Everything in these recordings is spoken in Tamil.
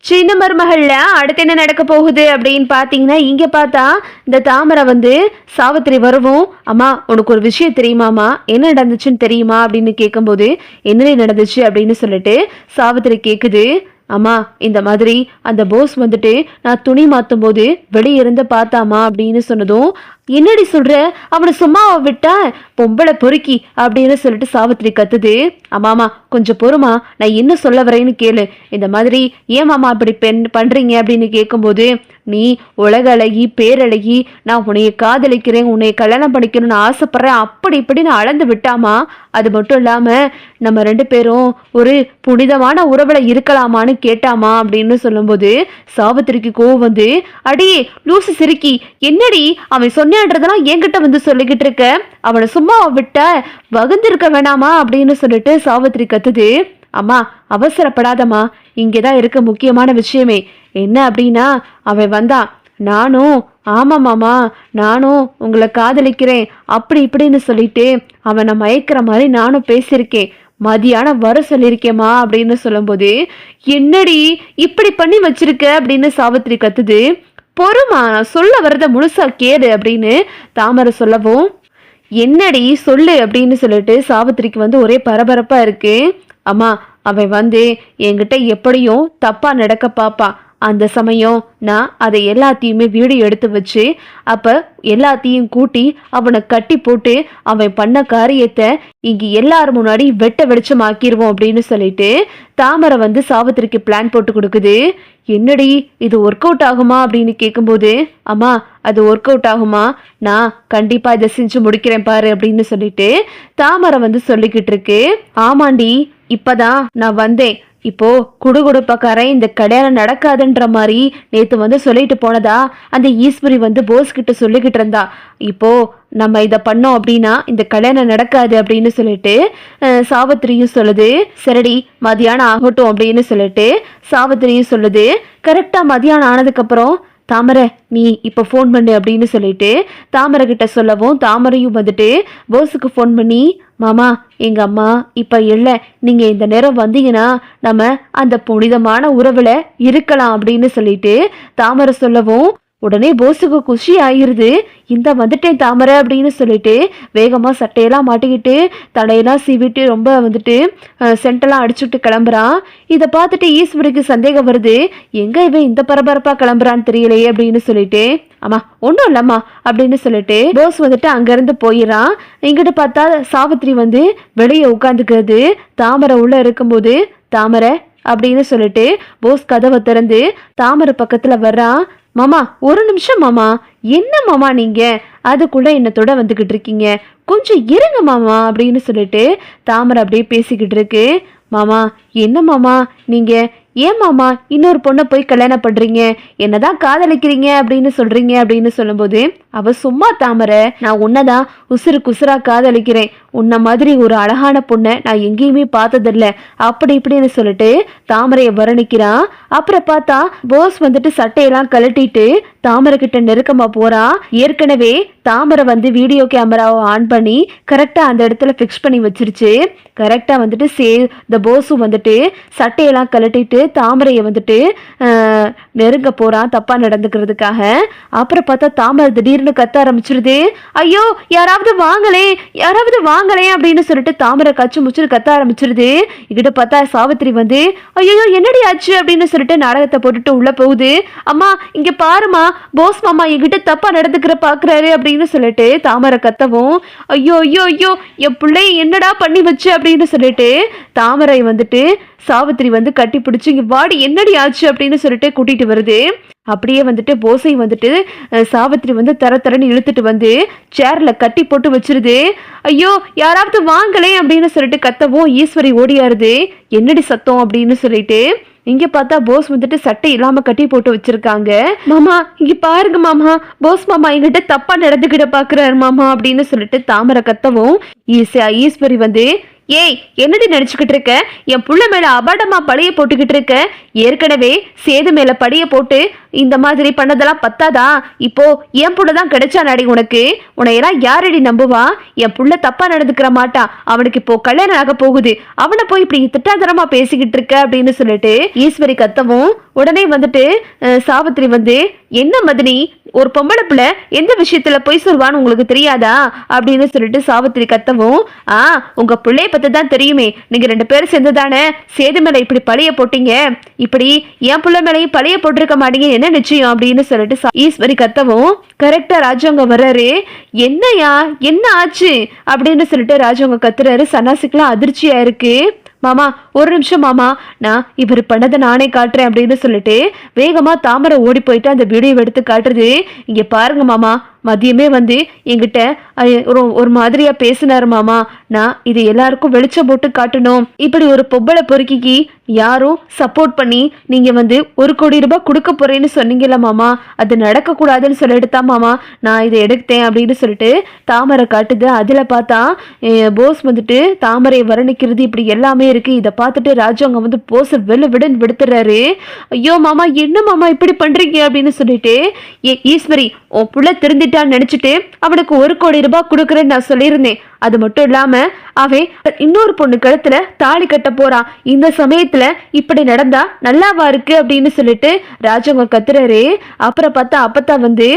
சின்ன மருமகள்ல அடுத்து என்ன நடக்க போகுது அப்படின்னு பாத்தீங்கன்னா இங்க பார்த்தா இந்த தாமரை சாவித்திரி வரவும், அம்மா உனக்கு ஒரு விஷயம் தெரியுமாமா, என்ன நடந்துச்சுன்னு தெரியுமா அப்படின்னு கேட்கும்போது, என்ன நடந்துச்சு அப்படின்னு சொல்லிட்டு சாவித்திரி கேக்குது. அம்மா இந்த மாதிரி அந்த போஸ் நான் துணி மாத்தும் போது வெளியே இருந்து பார்த்தாமா அப்படின்னு சொன்னதும், என்னடி சொல்ற, அவனை சும்மாவை விட்டா பொம்பளை பொறுக்கி அப்படின்னு சொல்லிட்டு சாவித்திரி கத்துது. அம்மாமா கொஞ்சம் பொறுமா, நான் என்ன சொல்ல வரேன்னு கேளு. இந்த மாதிரி ஏன் மாமா அப்படி பண்றீங்க அப்படின்னு கேட்கும்போது, நீ உலக அழகி பேரழகி, நான் உன்னைய காதலிக்கிறேன், உன்னைய கல்யாணம் பண்ணிக்கணும்னு ஆசைப்படுறேன், அப்படி இப்படின்னு அளந்து விட்டாமா. அது மட்டும் இல்லாம நம்ம 2 பேரும் ஒரு புனிதமான உறவுல இருக்கலாமான்னு கேட்டாமா அப்படின்னு சொல்லும்போது சாவித்திரிக்கு கோவம் அடி லூசு சிரிக்கி, என்னடி அவன் சொன்னன்றதெல்லாம் என்கிட்ட சொல்லிக்கிட்டு இருக்க, அவனை சும்மா விட்ட வகுந்திருக்க வேணாமா அப்படின்னு சொல்லிட்டு சாவித்திரி கத்துது. அம்மா அவசரப்படாதம்மா, இங்கேதான் இருக்க முக்கியமான விஷயமே. என்ன அப்படின்னா அவன் வந்தான், நானும் ஆமாமாமா நானும் உங்களை காதலிக்கிறேன் அப்படி இப்படின்னு சொல்லிட்டு அவனை மயக்கிற மாதிரி நானும் பேசியிருக்கேன், மதியானம் வர சொல்லியிருக்கேம்மா அப்படின்னு சொல்லும்போது, என்னடி இப்படி பண்ணி வச்சிருக்க அப்படின்னு சாவித்திரி கத்துது. பொறுமா, சொல்ல வரத முழுசா கேளு அப்படின்னு தாமரை சொல்லவும், என்னடி சொல்லு அப்படின்னு சொல்லிட்டு சாவித்திரிக்கு ஒரே பரபரப்பா இருக்கு. அம்மா அவன் என்கிட்ட எப்படியும் தப்பா நடக்க பாப்பா, அந்த சமயம் நான் அதை எல்லாத்தையுமே வீடியோ எடுத்து வச்சு அப்ப எல்லாத்தையும் கூட்டி அவனை கட்டி போட்டு அவன் பண்ண காரியத்தை இங்க எல்லாரும் முன்னாடி வெட்ட வெளிச்சமாக்கிடுவோம் அப்படின்னு சொல்லிட்டு தாமரை சாவித்திரிக்கு பிளான் போட்டு கொடுக்குது. என்னடி இது ஒர்க் அவுட் ஆகுமா அப்படின்னு கேட்கும்போது, அம்மா அது ஒர்க் அவுட் ஆகுமா, நான் கண்டிப்பா இதை செஞ்சு முடிக்கிறேன் பாரு அப்படின்னு சொல்லிட்டு தாமரை சொல்லிக்கிட்டு இருக்கு. ஆமாண்டி இப்பதான் நான் வந்தேன், இப்போ குடுகுடுப்பக்காரன் இந்த கல்யாணம் நடக்காதுன்ற மாதிரி நேத்து சொல்லிட்டு போனதா அந்த ஈஸ்வரி போஸ் கிட்ட சொல்லிக்கிட்டு இருந்தா. இப்போ நம்ம இதை பண்ணோம் அப்படின்னா இந்த கல்யாணம் நடக்காது அப்படின்னு சொல்லிட்டு சாவித்திரியும் சொல்லுது. சரிடி மதியானம் ஆகட்டும் அப்படின்னு சொல்லிட்டு சாவித்திரியும் சொல்லுது. கரெக்டா மதியானம் ஆனதுக்கு அப்புறம், தாமரை நீ இப்போ ஃபோன் பண்ணு அப்படின்னு சொல்லிட்டு தாமரை கிட்ட சொல்லவும், தாமரையும் போஸுக்கு ஃபோன் பண்ணி, மாமா எங்க அம்மா இப்ப இல்லை, நீங்க இந்த நேரம் வந்தீங்கன்னா நம்ம அந்த புனிதமான உறவுல இருக்கலாம் அப்படின்னு சொல்லிட்டு தாமரை சொல்லவும், உடனே போஸுக்கு குஷி ஆயிருது. இந்த வந்துட்டேன் தாமரை அப்படின்னு சொல்லிட்டு வேகமா சட்டையெல்லாம் மாட்டிக்கிட்டு தலையெல்லாம் சீவிட்டு ரொம்ப சென்டெல்லாம் அடிச்சுட்டு கிளம்புறான். இதை பார்த்துட்டு ஈஸ்வரிக்கு சந்தேகம் வருது, எங்க இவன் இந்த பரபரப்பா கிளம்புறான்னு தெரியலையே அப்படின்னு சொல்லிட்டு, அம்மா ஒன்றும் இல்லம்மா அப்படின்னு சொல்லிட்டு போஸ் அங்கிருந்து போயிடறான். இங்கிட்டு பார்த்தா சாவித்திரி வெளியே உட்காந்துக்கிறது. தாமரை உள்ள இருக்கும்போது, தாமரை அப்படின்னு சொல்லிட்டு போஸ் கதவை திறந்து தாமரை பக்கத்துல வர்றான். மாமா ஒரு நிமிஷம் மாமா, என்ன மாமா நீங்க அதுக்குள்ள என்னத்தோட வந்துகிட்டு இருக்கீங்க, கொஞ்சம் இருங்க மாமா அப்படின்னு சொல்லிட்டு தாமரை அப்படியே பேசிக்கிட்டு இருக்கு. மாமா என்ன மாமா நீங்க, ஏன் மாமா இன்னொரு பொண்ணை போய் கல்யாணம் பண்றீங்க, என்னதான் காதலிக்கிறீங்க அப்படின்னு சொல்றீங்க அப்படின்னு சொல்லும்போது, அவ சும்மா தாமரை, நான் உன்னதான் உசுருக்கு உசுரா காதலிக்கிறேன், உன்ன மாதிரி ஒரு அழகான பொண்ணை நான் எங்கேயுமே பார்த்ததில்ல அப்படி இப்படின்னு சொல்லிட்டு தாமரையை வர்ணிக்கிறான். அப்புறம் பார்த்தா போஸ் சட்டையெல்லாம் கழட்டிட்டு தாமரை கிட்ட நெருக்கமா போறான். ஏற்கனவே தாமரை வீடியோ கேமராவை ஆன் பண்ணி கரெக்டா அந்த இடத்துல பிக்ஸ் பண்ணி வச்சிருச்சு. கரெக்டா இந்த போஸும் சட்டையெல்லாம் கழட்டிட்டு தாமரையை நெருங்க போறான் தப்பா நடந்துக்கிறதுக்காக. அப்புறம் பார்த்தா தாமரை திடீர்னு கத்த ஆரம்பிச்சிருது. ஐயோ யாராவது வாங்களே, யாராவது வாங்களே அப்படின்னு சொல்லிட்டு தாமரை கச்சு முச்சு கத்த ஆரம்பிச்சிருது. இங்கிட்ட பார்த்தா சாவித்திரி ஐயோ என்னடி ஆச்சு அப்படின்னு சொல்லிட்டு நாடகத்தை போட்டுட்டு உள்ள போகுது. அம்மா இங்க பாருமா, போஸ் மாமா என்கிட்ட தப்பா நடந்துக்கிற பாக்குறாரு அப்படின்னு சொல்லிட்டு தாமரை கத்தவும், ஐயோ ஐயோ ஐயோ என் பிள்ளை என்னடா பண்ணி வச்சு அப்படின்னு சொல்லிட்டு தாமரை சாவித்திரி கட்டி பிடிச்சு, இங்க வாடி என்னடி ஆச்சு அப்படின்னு சொல்லிட்டு கூட்டிட்டு வருது. அப்படியே போஸை சாவித்திரி தர தரன்னு இழுத்துட்டு சேர்ல கட்டி போட்டு வச்சிருது. ஐயோ யாராவது வாங்களே அப்படின்னு சொல்லிட்டு கத்தவும் ஈஸ்வரி ஓடியாருது. என்னடி சத்தம் அப்படின்னு சொல்லிட்டு இங்க பார்த்தா போஸ் சட்டை இல்லாம கட்டி போட்டு வச்சிருக்காங்க. மாமா இங்க பாருங்க மாமா, போஸ் மாமா என்கிட்ட தப்பா நடந்துகிட்ட பாக்குறாரு மாமா அப்படின்னு சொல்லிட்டு தாமரை கத்தவும், ஈஸ்வரி ஏய், என்னடி நினைச்சுக்கிட்டு இருக்க? என் புள்ள மேல அபாண்டமா பழிய போட்டுக்கிட்டு இருக்க. ஏற்கனவே சேது மேல பழிய போட்டு இந்த மாதிரி பண்ணதெல்லாம் பத்தாதா? இப்போ என் புள்ளதான் கிடைச்சா நாடி உனக்கு. உன்னையெல்லாம் யாரடி நம்புவா? என் புள்ள தப்பா நடந்துக்கிற மாட்டான். அவனுக்கு இப்போ கல்யாணம் ஆக போகுது. அவனை போய் இப்படி திட்டாதரமா பேசிக்கிட்டு இருக்க அப்படின்னு சொல்லிட்டு ஈஸ்வரி கத்தவும், உடனே வந்துட்டு சாவித்திரி வந்து, என்ன மதினி, ஒரு பொம்பளை பிள்ளை எந்த விஷயத்துல பொய் சொல்வான்னு உங்களுக்கு தெரியாதா அப்படின்னு சொல்லிட்டு சாவித்திரி கத்தவும், உங்க பிள்ளைய பத்தி தான் தெரியுமே, நீங்க 2 பேரும் சேர்ந்துதானே சேது மேல இப்படி பழிய போட்டீங்க. இப்படி என் பிள்ளை மேலையும் பழிய போட்டிருக்க மாட்டீங்க, என்ன நிச்சயம் அப்படின்னு சொல்லிட்டு ஈஸ்வரி கத்தவும், கரெக்டா ராஜவங்க வர்றாரு. என்னையா, என்ன ஆச்சு அப்படின்னு சொல்லிட்டு ராஜவங்க கத்துறாரு. சன்னாசிக்கெல்லாம் அதிர்ச்சியா இருக்கு. மாமா, ஒரு நிமிஷம் மாமா, நான் இவர் பண்ணதை நானே காட்டுறேன் அப்படின்னு சொல்லிட்டு வேகமா தாமரை ஓடி போயிட்டு அந்த வீடியோ எடுத்து காட்டுறது. இங்க பாருங்க மாமா, மதியமே வந்து என்கிட்ட ஒரு மாதிரியா பேசினாரு மாமா. நான் இது எல்லாருக்கும் வெளிச்சம் போட்டு காட்டணும். இப்படி ஒரு பொம்பளை பொறுக்கிக்கு யாரும் சப்போர்ட் பண்ணி நீங்க வந்து 1 கோடி ரூபாய் கொடுக்க போறேன்னு சொன்னீங்கல்ல மாமா, அது நடக்க கூடாதுன்னு சொல்லிட்டு தான் மாமா நான் இதை எடுத்தேன் அப்படின்னு சொல்லிட்டு தாமரை காட்டுது. அதுல பார்த்தா போஸ் வந்துட்டு தாமரையை வர்ணிக்கிறது இப்படி எல்லாமே இருக்கு. இதை பார்த்துட்டு ராஜவங்க வந்து போஸ் விடுன்னு விடுத்துறாரு. ஐயோ மாமா, என்ன மாமா இப்படி பண்றீங்க அப்படின்னு சொல்லிட்டு, ஈஸ்வரி உன் புள்ள திருந்திட்டான்னு நினைச்சிட்டு அவனுக்கு 1 கோடி ரூபாய் கொடுக்குறேன்னு நான் சொல்லியிருந்தேன். அது மட்டும் இல்லாம அவன் இன்னொரு பொண்ணு கழுத்துல தாலி கட்ட போறான். இந்த சமயத்துல இப்படி நடந்தா நல்லாவா இருக்கு அப்படின்னு சொல்லிட்டு ராஜவங்க கத்துறாரு. அப்புறம் பார்த்தா அப்பத்தா வந்து,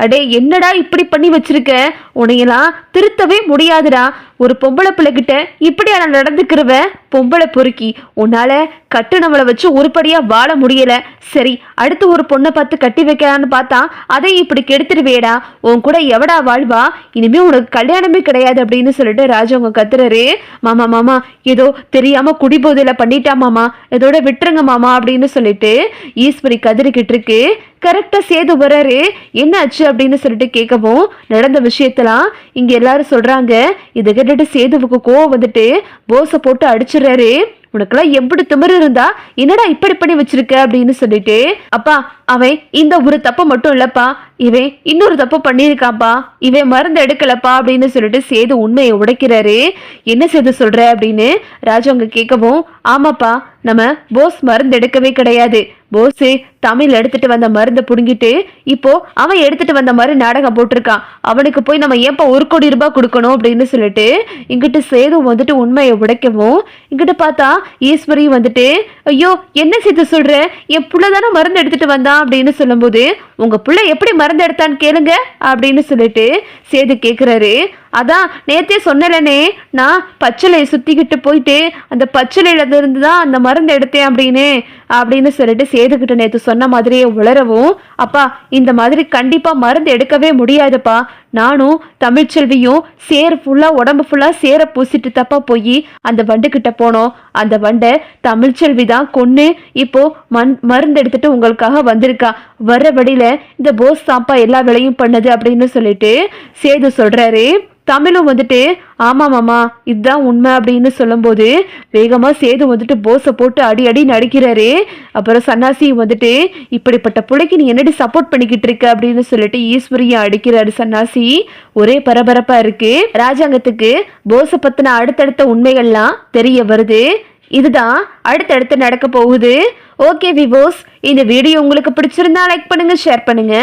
அடே என்னடா இப்படி பண்ணி வச்சிருக்க, உன்னையெல்லாம் திருத்தவே முடியாதுடா. ஒரு பொம்பளை பிள்ளைகிட்ட இப்படியா நான் நடந்துக்கிறவ? பொம்பளை பொறுக்கி, உன்னால கட்டுனவளை வச்சு உருப்படியா வாழ முடியல. சரி, அடுத்து ஒரு பொண்ணை பார்த்து கட்டி வைக்கலான்னு பார்த்தா அதை இப்படி கெடுத்துருவேடா. உன் கூட எவடா வாழ்வா? இனிமே உனக்கு கல்யாணமே கிடையாது அப்படின்னு சொல்லிட்டு ராஜவங்க கத்துறாரு. மாமா மாமா, ஏதோ தெரியாம குடிபோதையில பண்ணிட்டா மாமா, இதோட விட்டுருங்க மாமா அப்படின்னு சொல்லிட்டு ஈஸ்வரி கதறிக்கிட்டு இருக்கு. கரெக்டா சேது வர்றாரு. என்னாச்சு அப்படின்னு சொல்லிட்டு கேட்கவும், நடந்த விஷயத்தெல்லாம் இங்க எல்லாரும் சொல்றாங்க. இதை கேட்டுட்டு சேதுவுக்கு கோவம் வந்துட்டு போஸை போட்டு அடிச்சிடுறாரு. உனக்கெல்லாம் எப்படி திமிரு இருந்தா என்னடா இப்படி பண்ணி வச்சிருக்க அப்படின்னு சொல்லிட்டு, அப்பா அவன் இந்த ஒரு தப்பு மட்டும் இல்லப்பா, இவன் இன்னொரு தப்பு பண்ணியிருக்காப்பா, இவன் மருந்து எடுக்கலப்பா அப்படின்னு சொல்லிட்டு சேது உண்மையை உடைக்கிறாரு. என்ன சேது சொல்ற அப்படின்னு ராஜவங்க கேட்கவும், ஆமாப்பா, நம்ம போஸ் மருந்து எடுக்கவே கிடையாது. போஸு தமிழ் எடுத்துட்டு வந்த மருந்தை புடுங்கிட்டு இப்போ அவன் எடுத்துட்டு வந்த மாதிரி நாடகம் போட்டிருக்கான். அவனுக்கு போய் நம்ம ஏப்பா 1 கோடி ரூபாய் கொடுக்கணும் அப்படின்னு சொல்லிட்டு இங்கிட்டு சேது வந்துட்டு உண்மையை உடைக்கவும், இங்கிட்ட பார்த்தா ஈஸ்வரி வந்துட்டு, ஐயோ என்ன சேது சொல்ற, என் புள்ள தானே மருந்து எடுத்துட்டு வந்தான் அப்படின்னு சொல்லும்போது, உங்க புள்ள எப்படி மருந்து எடுத்தான்னு கேளுங்க அப்படின்னு சொல்லிட்டு சேது கேட்கிறாரு. அதான் நேத்தே சொன்னலனே, நான் பச்சிலையை சுத்திக்கிட்டு போயிட்டு அந்த பச்சிலையில இருந்து தான் அந்த மருந்து எடுத்தேன் அப்படின்னு சொல்லிட்டு சேதுக்கிட்ட நேத்து சொன்ன மாதிரியே உளரவும், அப்பா இந்த மாதிரி கண்டிப்பா மருந்து எடுக்கவே முடியாதுப்பா. நானும் தமிழ்ச்செல்வியும் சேர் ஃபுல்லா உடம்பு ஃபுல்லா சேர பூசிட்டு தப்பா போய் அந்த வண்டு கிட்ட போனோம். அந்த வண்டை தமிழ்ச்செல்வி தான் கொன்னு இப்போ மருந்து எடுத்துட்டு உங்களுக்காக வந்திருக்கா. வர்ற வழியில இந்த போஸ் தாப்பா எல்லா வேலையும் பண்ணது அப்படின்னு சொல்லிட்டு சேது சொல்றாரு. தமிழும் வந்துட்டு, ஆமா மாமா இதுதான் உண்மை அப்படின்னு சொல்லும்போது வேகமா சேது வந்துட்டு போஸை போட்டு அடி நடிக்கிறாரு. அப்புறம் சன்னாசி வந்துட்டு, இப்படிப்பட்ட பிள்ளைக்கு நீ என்னடி சப்போர்ட் பண்ணிக்கிட்டு இருக்க அப்படின்னு சொல்லிட்டு ஈஸ்வரியை அடிக்கிறாரு சன்னாசி. ஒரே பரபரப்பா இருக்கு. ராஜாங்கத்துக்கு போஸை பத்தின அடுத்தடுத்த உண்மைகள்லாம் தெரிய வருது. இதுதான் அடுத்தடுத்து நடக்க போகுது. ஓகே விவோஸ், இந்த வீடியோ உங்களுக்கு பிடிச்சிருந்தா லைக் பண்ணுங்க, ஷேர் பண்ணுங்க,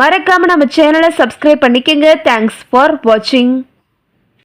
மறக்காம நம்ம சேனலை சப்ஸ்கிரைப் பண்ணிக்கங்க. தேங்க்ஸ் ஃபார் வாட்சிங்.